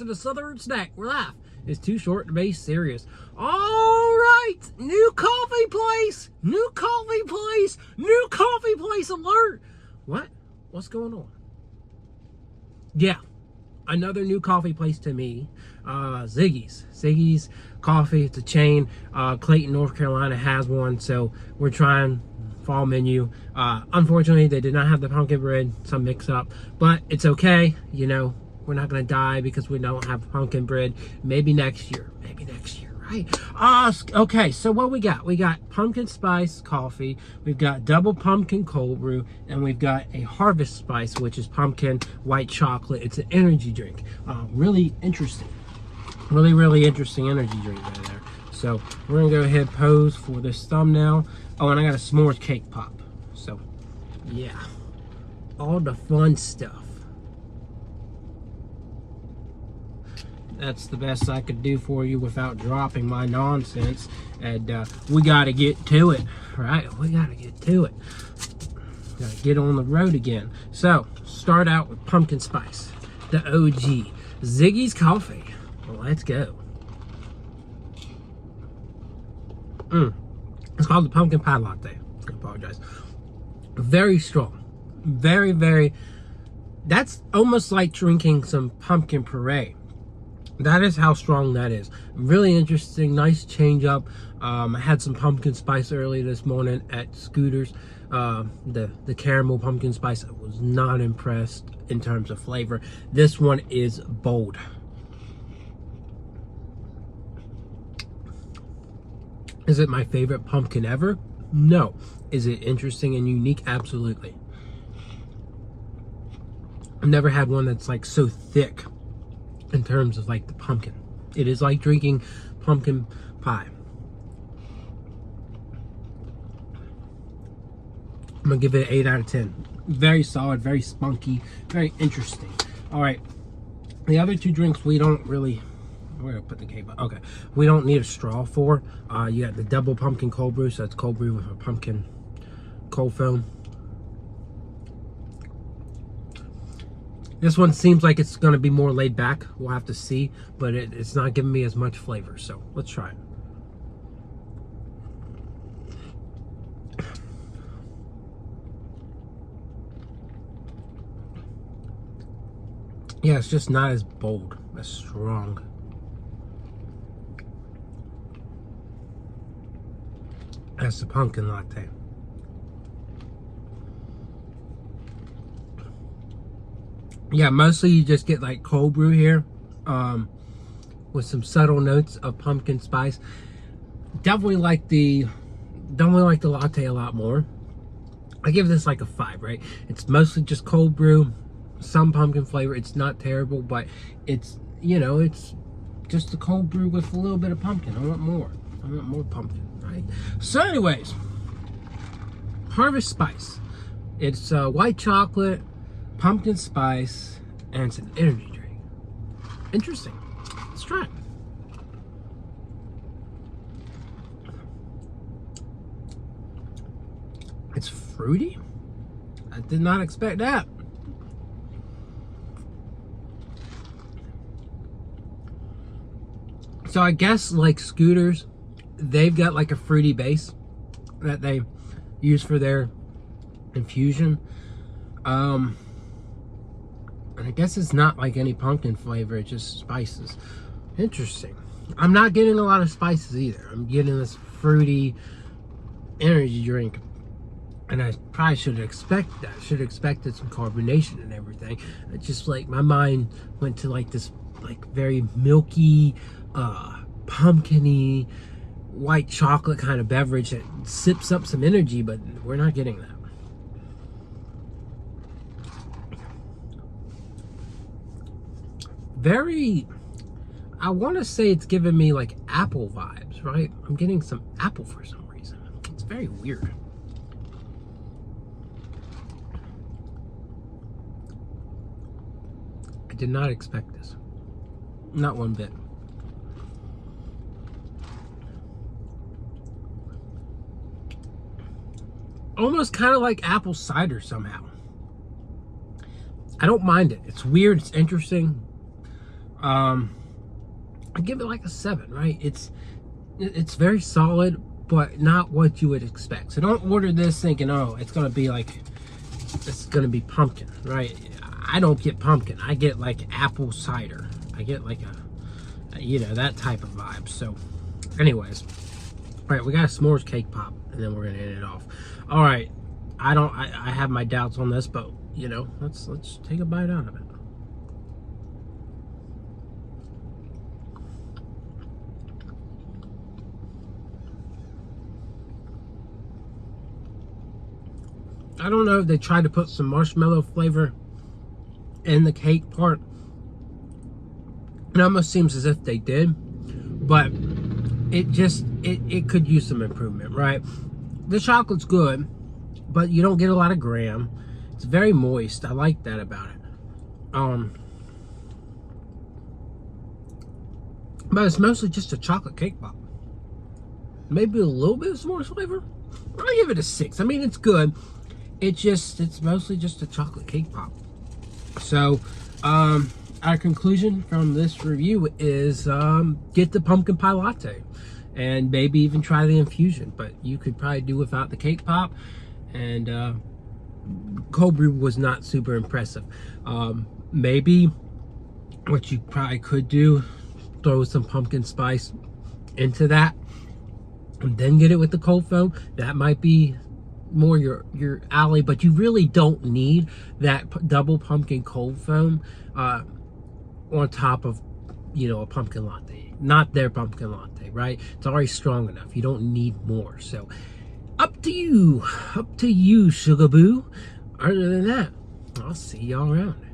to the Southern Snack, where life is too short to be serious. All right, new coffee place, new coffee place, new coffee place alert. What? What's going on? Yeah, another new coffee place to me, Ziggi's Coffee. It's a chain. Clayton, North Carolina has one, so we're trying fall menu. Unfortunately, they did not have the pumpkin bread, some mix up, but it's okay. You know, we're not gonna die because we don't have pumpkin bread. Maybe next year, right? Okay, so what we got? We got pumpkin spice coffee, we've got double pumpkin cold brew, and we've got a Havest spice, which is pumpkin white chocolate. It's an energy drink. Really interesting. Really interesting energy drink right there. So we're gonna go ahead and pose for this thumbnail. Oh, and I got a s'mores cake pop. So yeah, all the fun stuff. That's the best I could do for you without dropping my nonsense. And we gotta get to it, right? We gotta get to it. Gotta get on the road again. So start out with pumpkin spice, the OG, Ziggi's coffee. Let's go. It's called the Pumpkin Pie Latte. I apologize. Very strong. Very. That's almost like drinking some pumpkin puree. That is how strong that is. Really interesting. Nice change up. I had some pumpkin spice early this morning at Scooter's. The caramel pumpkin spice. I was not impressed in terms of flavor. This one is bold. Is it my favorite pumpkin ever? No. Is it interesting and unique? Absolutely. I've never had one that's like so thick in terms of like the pumpkin. It is like drinking pumpkin pie. I'm gonna give it an 8 out of 10. Very solid, very spunky, very interesting. All right, the other two drinks we don't really, we're gonna put the cake on. Okay, we don't need a straw for. You got the double pumpkin cold brew, so it's cold brew with a pumpkin cold foam. This one seems like it's going to be more laid back. We'll have to see, but it's not giving me as much flavor. So let's try it. Yeah, it's just not as bold, as strong. As the pumpkin latte. Yeah, mostly you just get like cold brew here, with some subtle notes of pumpkin spice. Definitely like the latte a lot more. I give this like a 5, right? It's mostly just cold brew, some pumpkin flavor. It's not terrible, but it's, you know, it's just a cold brew with a little bit of pumpkin. I want more pumpkin, right? So anyways, Havest spice. It's white chocolate, pumpkin spice, and it's an energy drink. Interesting. Let's try it. It's fruity. I did not expect that. So I guess like Scooters, they've got like a fruity base that they use for their infusion. And I guess it's not like any pumpkin flavor, it's just spices. Interesting. I'm not getting a lot of spices either. I'm getting this fruity energy drink. And I probably should expect that. Should have expected some carbonation and everything. It's just like my mind went to like this like very milky, pumpkin-y, white chocolate kind of beverage that sips up some energy, but we're not getting that. Very, I want to say it's giving me like apple vibes, right? I'm getting some apple for some reason. It's very weird. I did not expect this. Not one bit. Almost kind of like apple cider somehow. I don't mind it. It's weird. It's interesting. I give it like a 7, right? It's very solid, but not what you would expect. So don't order this thinking, oh, it's gonna be pumpkin, right? I don't get pumpkin. I get like apple cider. I get like that type of vibe. So anyways, all right, we got a s'mores cake pop, and then we're gonna end it off. All right, I have my doubts on this, but let's take a bite out of it. I don't know if they tried to put some marshmallow flavor in the cake part. It almost seems as if they did, but it could use some improvement, right? The chocolate's good, but you don't get a lot of graham. It's very moist. I like that about it. But it's mostly just a chocolate cake pop. Maybe a little bit of s'mores flavor. I give it a 6. I mean, it's good. It's mostly just a chocolate cake pop. So, our conclusion from this review is get the pumpkin pie latte, and maybe even try the infusion. But you could probably do without the cake pop, and cold brew was not super impressive. Maybe what you probably could do, throw some pumpkin spice into that, and then get it with the cold foam. That might be more your alley, but you really don't need that double pumpkin cold foam on top of a pumpkin latte. Not their pumpkin latte, right? It's already strong enough. You don't need more. So up to you, sugar boo. Other than that, I'll see y'all around.